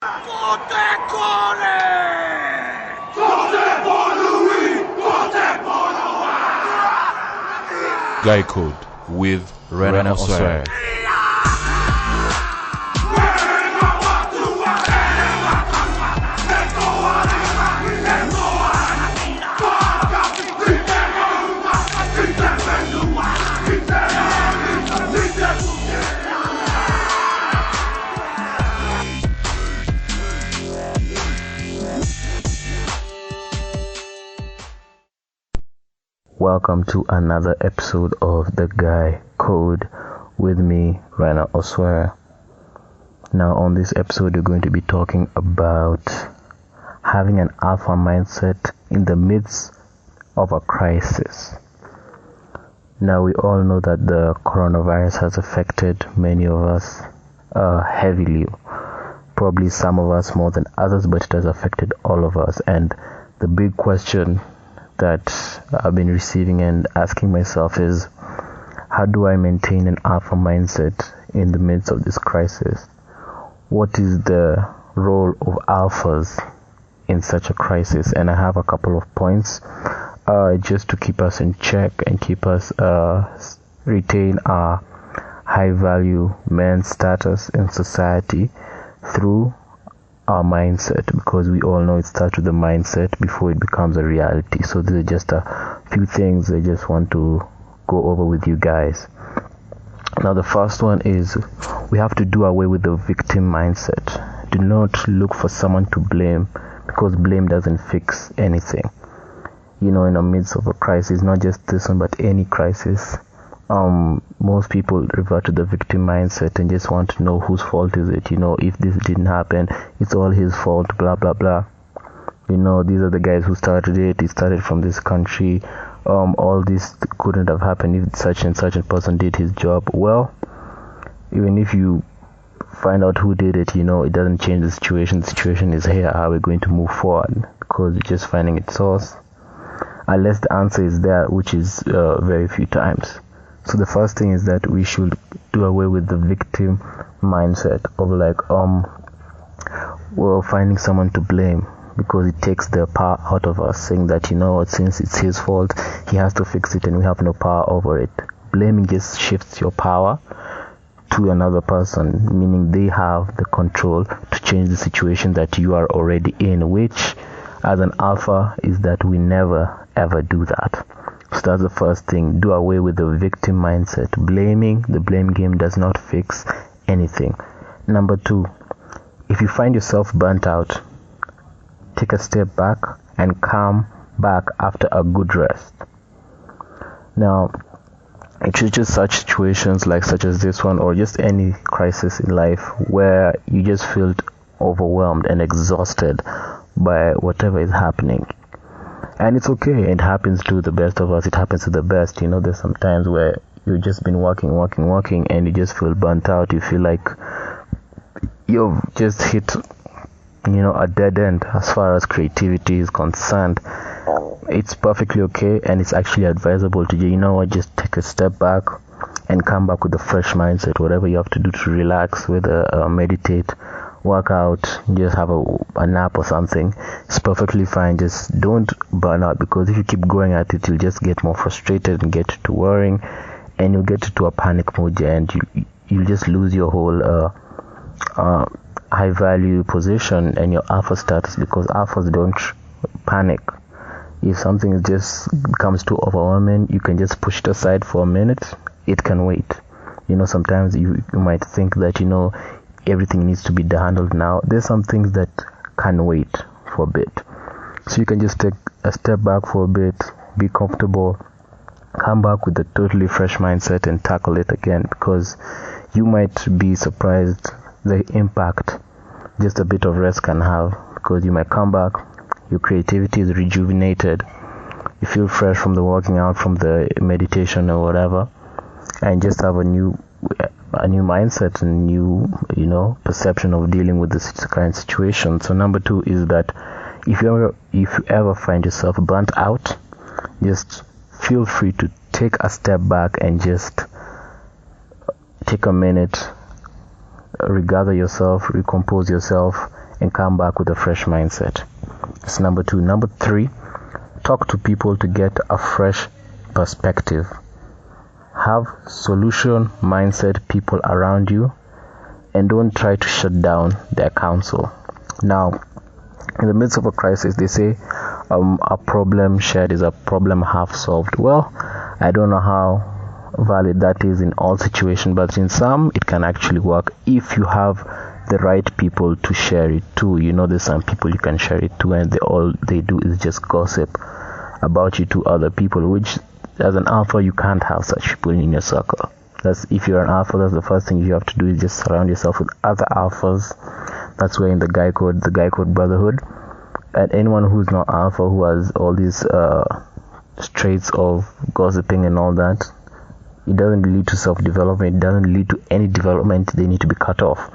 Votez Collé! Votez pour Louis! Votez pour Noah! Guy Code with Rena Osware. Welcome to another episode of The Guy Code with me, Rena Osware. Now, on this episode, we're going to be talking about having an alpha mindset in the midst of a crisis. Now, we all know that the coronavirus has affected many of us heavily. Probably some of us more than others, but it has affected all of us. And the big question that I've been receiving and asking myself is, how do I maintain an alpha mindset in the midst of this crisis? What is the role of alphas in such a crisis? And I have a couple of points just to keep us in check and keep us retain our high value man status in society through our mindset, because we all know it starts with the mindset before it becomes a reality. So these are just a few things I just want to go over with you guys. Now, the first one is we have to do away with the victim mindset. Do not look for someone to blame, because blame doesn't fix anything. You know, in the midst of a crisis, not just this one but any crisis, most people revert to the victim mindset and just want to know whose fault is it. You know, if this didn't happen, it's all his fault, blah blah blah. You know, these are the guys who started it. It started from this country. All this couldn't have happened if such and such a person did his job. Well, even if you find out who did it, you know, it doesn't change the situation. The situation is here. How we're going to move forward, because you're just finding its source, unless the answer is there, which is very few times. So the first thing is that we should do away with the victim mindset of finding someone to blame, because it takes the power out of us, saying that, you know what, since it's his fault, he has to fix it and we have no power over it. Blaming just shifts your power to another person, meaning they have the control to change the situation that you are already in, which as an alpha is that we never ever do that. So that's the first thing. Do away with the victim mindset. The blame game does not fix anything. Number two, if you find yourself burnt out, take a step back and come back after a good rest. Now, it's just such situations such as this one, or just any crisis in life where you just feel overwhelmed and exhausted by whatever is happening. And it's okay. It happens to the best of us. It happens to the best. You know, there's some times where you've just been working, and you just feel burnt out. You feel like you've just hit, a dead end as far as creativity is concerned. It's perfectly okay, and it's actually advisable to, just take a step back and come back with a fresh mindset. Whatever you have to do to relax, whether meditate, work out, just have a nap or something, it's perfectly fine. Just don't burn out, because if you keep going at it, you'll just get more frustrated and get to worrying, and you'll get to a panic mode, and you'll just lose your whole high value position and your alpha status, because alphas don't panic. If something just becomes too overwhelming, you can just push it aside for a minute. It can wait. Sometimes you might think that everything needs to be handled now. There's some things that can wait for a bit. So you can just take a step back for a bit, be comfortable, come back with a totally fresh mindset and tackle it again, because you might be surprised the impact just a bit of rest can have, because you might come back, your creativity is rejuvenated, you feel fresh from the working out, from the meditation or whatever, and just have a new mindset and new perception of dealing with this current situation. So number two is that if you ever find yourself burnt out, just feel free to take a step back and just take a minute, regather yourself, recompose yourself, and come back with a fresh mindset. That's number 2. Number 3, talk to people to get a fresh perspective. Have solution mindset people around you, and don't try to shut down their counsel. Now, in the midst of a crisis, they say a problem shared is a problem half solved. Well, I don't know how valid that is in all situations, but in some it can actually work if you have the right people to share it to. There's some people you can share it to, and all they do is just gossip about you to other people, which as an alpha you can't have such people in your circle. That's if you're an alpha, that's the first thing you have to do is just surround yourself with other alphas. That's where in the guy code brotherhood, and anyone who's not alpha, who has all these traits of gossiping and all that, it doesn't lead to self-development, it doesn't lead to any development. They need to be cut off.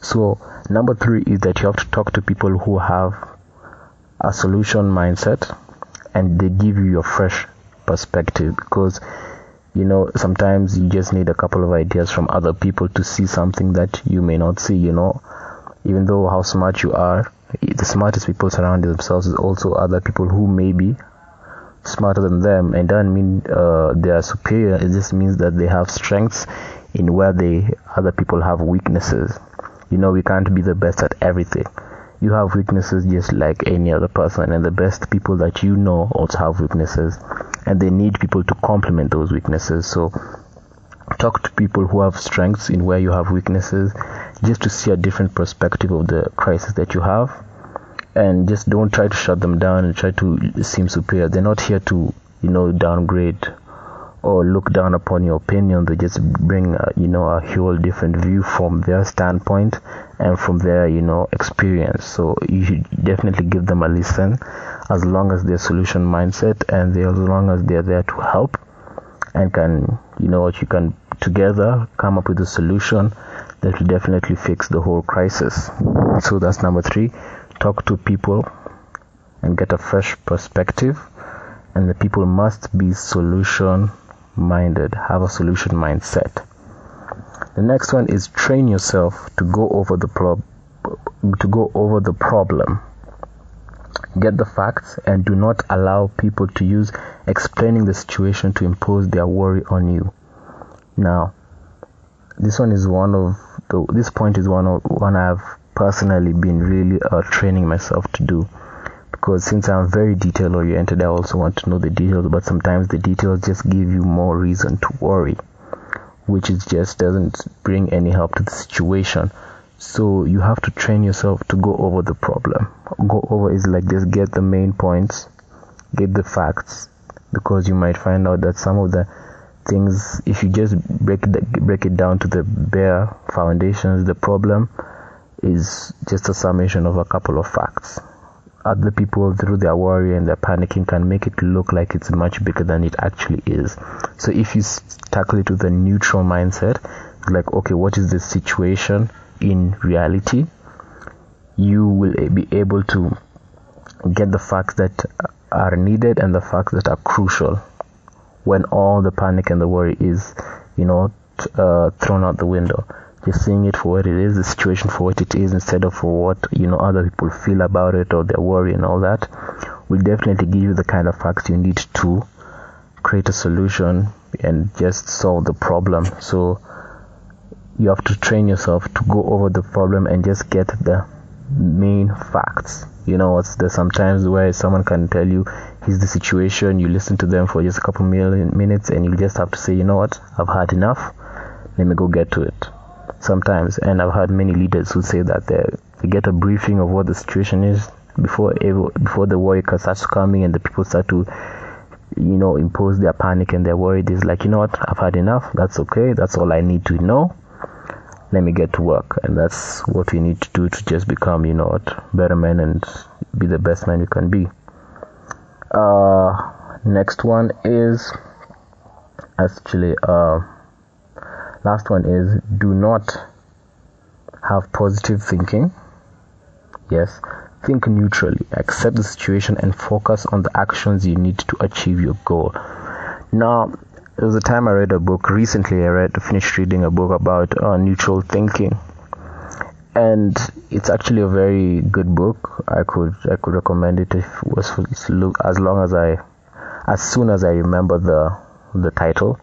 So number 3 is that you have to talk to people who have a solution mindset, and they give you your fresh perspective, because sometimes you just need a couple of ideas from other people to see something that you may not see. Even though how smart you are, the smartest people surround themselves with also other people who may be smarter than them, and doesn't mean they are superior. It just means that they have strengths in where other people have weaknesses. We can't be the best at everything. You have weaknesses just like any other person, and the best people that also have weaknesses, and they need people to complement those weaknesses. So talk to people who have strengths in where you have weaknesses, just to see a different perspective of the crisis that you have. And just don't try to shut them down and try to seem superior. They're not here to downgrade or look down upon your opinion. They just bring a whole different view from their standpoint and from their experience. So you should definitely give them a listen, as long as they're solution mindset, and as long as they're there to help and can you can together come up with a solution that will definitely fix the whole crisis. So that's number 3. Talk to people and get a fresh perspective, and the people must be solution minded, have a solution mindset. The next one is train yourself to go over the problem. Get the facts, and do not allow people to use explaining the situation to impose their worry on you. Now, this point is one I've personally been really training myself to do, because since I'm very detail oriented, I also want to know the details, but sometimes the details just give you more reason to worry, which is just doesn't bring any help to the situation. So you have to train yourself to go over the problem. Go over is like just get the main points, get the facts, because you might find out that some of the things, if you just break it down to the bare foundations, the problem is just a summation of a couple of facts. Other people, through their worry and their panicking, can make it look like it's much bigger than it actually is. So if you tackle it with a neutral mindset, like, okay, what is the situation in reality? You will be able to get the facts that are needed and the facts that are crucial when all the panic and the worry is, thrown out the window. Just seeing it for what it is, the situation for what it is, instead of for what other people feel about it or their worry and all that, will definitely give you the kind of facts you need to create a solution and just solve the problem. So you have to train yourself to go over the problem and just get the main facts. There's sometimes where someone can tell you, here's the situation, you listen to them for just a couple minutes, and you just have to say, I've had enough, let me go get to it. Sometimes, and I've had many leaders who say that they get a briefing of what the situation is before the worry starts coming, and the people start to impose their panic and their worry. It's like, I've had enough, that's okay, that's all I need to know, let me get to work. And that's what we need to do to just become better men and be the best man you can be. Next one is actually last one is, do not have positive thinking. Yes, think neutrally, accept the situation, and focus on the actions you need to achieve your goal. Now, there was a time I read a book recently. I finished reading a book about neutral thinking, and it's actually a very good book. I could recommend it if it was as soon as I remember the title.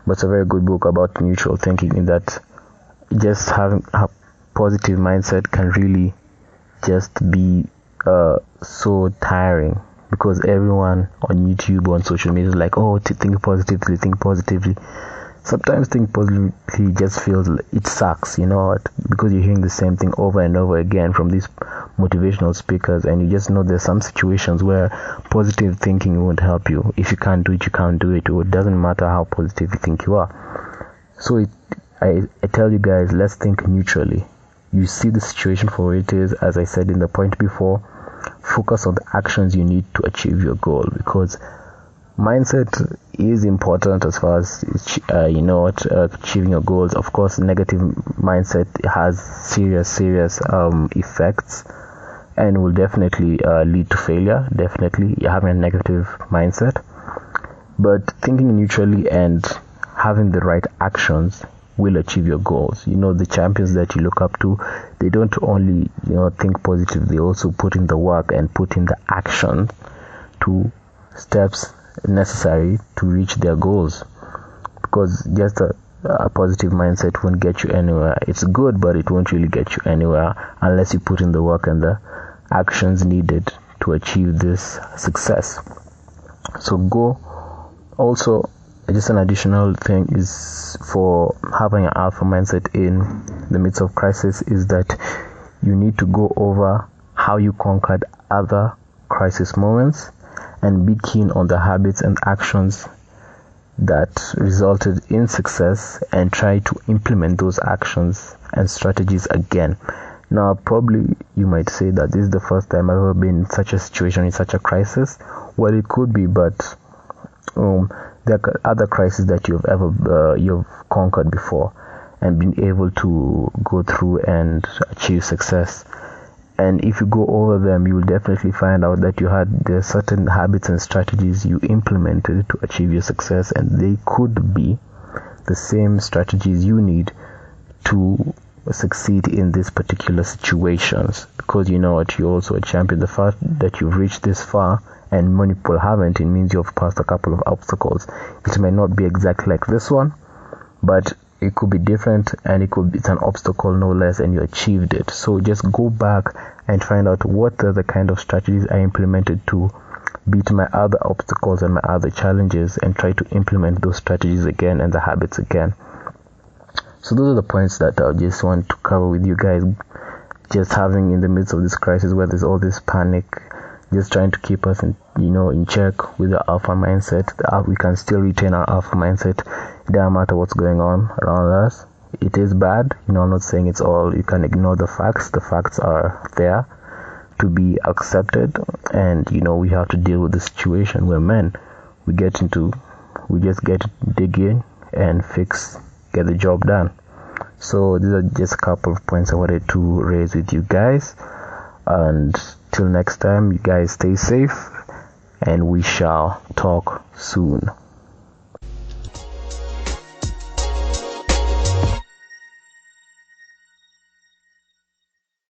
But it's a very good book about neutral thinking, in that just having a positive mindset can really just be so tiring, because everyone on YouTube or on social media is like, oh, to think positively. Sometimes think positively just feels it sucks, because you're hearing the same thing over and over again from these motivational speakers, and you just know there's some situations where positive thinking won't help you. If you can't do it, you can't do it, or it doesn't matter how positive you think you are. So I tell you guys, let's think neutrally. You see the situation for what it is. As I said in the point before, focus on the actions you need to achieve your goal, because mindset is important as far as achieving your goals. Of course, negative mindset has serious effects and will definitely lead to failure. Definitely, you're having a negative mindset. But thinking neutrally and having the right actions will achieve your goals. The champions that you look up to, they don't only think positive, they also put in the work and put in the action to steps necessary to reach their goals. Because just a positive mindset won't get you anywhere. It's good, but it won't really get you anywhere unless you put in the work and the actions needed to achieve this success. So also, just an additional thing is for having an alpha mindset in the midst of crisis is that you need to go over how you conquered other crisis moments and be keen on the habits and actions that resulted in success, and try to implement those actions and strategies again. Now, probably you might say that this is the first time I've ever been in such a situation, in such a crisis. Well, it could be, but there are other crises that you've conquered before and been able to go through and achieve success. And if you go over them, you will definitely find out that there are certain habits and strategies you implemented to achieve your success, and they could be the same strategies you need to succeed in these particular situations. Because you know what, you're also a champion. The fact that you've reached this far and many people haven't, it means you've passed a couple of obstacles. It may not be exactly like this one, but it could be different, and it's an obstacle no less, and you achieved it. So just go back and find out what are the kind of strategies I implemented to beat my other obstacles and my other challenges, and try to implement those strategies again and the habits again. So those are the points that I just want to cover with you guys. Just having in the midst of this crisis where there's all this panic, just trying to keep us in check with the alpha mindset. We can still retain our alpha mindset. It doesn't matter what's going on around us. It is bad. I'm not saying it's all. You can ignore the facts. The facts are there to be accepted, and we have to deal with the situation. We're men. We just dig in and get the job done. So these are just a couple of points I wanted to raise with you guys. And till next time, you guys stay safe, and we shall talk soon.